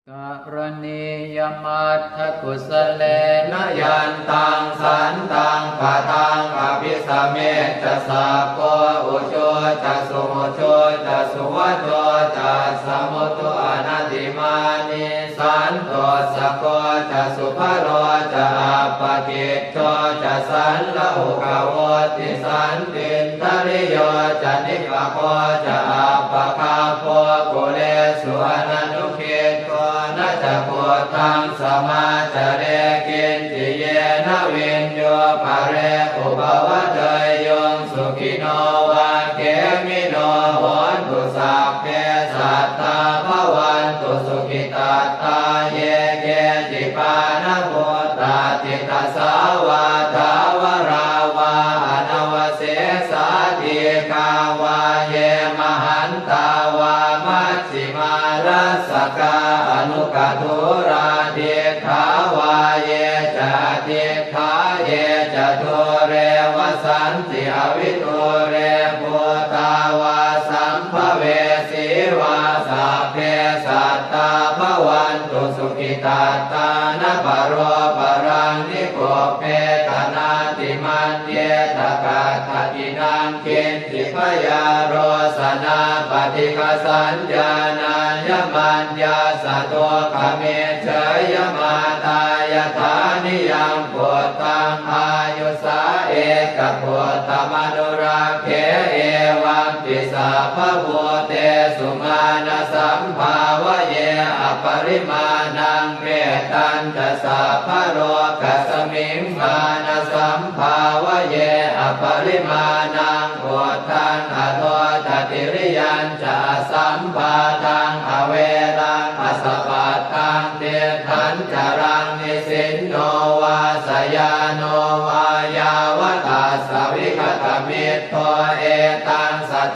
กรณียมัตถกุสเลนะยันตังสันตังปะทังอภิสเมจะสัพโกอุโชจะสุโมโชจะสุวัตโตจะสมุตโตอนัตติมานิสันโตสะโกจะสุภโรจะอัปปกิจโตจะสันละหุกโวติสันตินทริโยจะนิกโกจะอัปปคาโพกุเลสุอนันุเคโตนะจะพุทธังสมาจาเรกินติเยนะวินโยภะเรอุปวัตเตยงสุขิโนวาเกมิโนโหนตุสัพเพสัตตาภวันตุสุขิตาตาเยเกจิปานะโพตาติตาสาวาทาวราวาอนวเสสาธิกาวาเยมหันตาวามัชฌิมารัสสกาอนุกตุราเดขาวาเยจะเดขาเยจะทุเรวสันติอวิทุเรภูตาวาสัมภเวสีวาสัพเพสัตตาภวันตุสุขิตาตานะปโรปรังนิโกเพกนาติมันเยตกาทัตินังเกณติพยาโรสนาปฏิฆสัญญาณายมัญญาสโตขเมเฉยมาตายฐานิยังปุตตังอายุสาเอกปุตตมนุราเคเอวังติสาภโวเตสุมาณสัมภาวะเยอปริมาณังเปตันตสาภโรกัสมิงมาณสัมภาวะเยอปริมาณังโอทังอโทตติริยัญจะสัมภาทังอเวรังอสปัตตังเตถันจรังนิสินโนวาสยาโนวายาวตาสวิคตมิตโตเอตังสั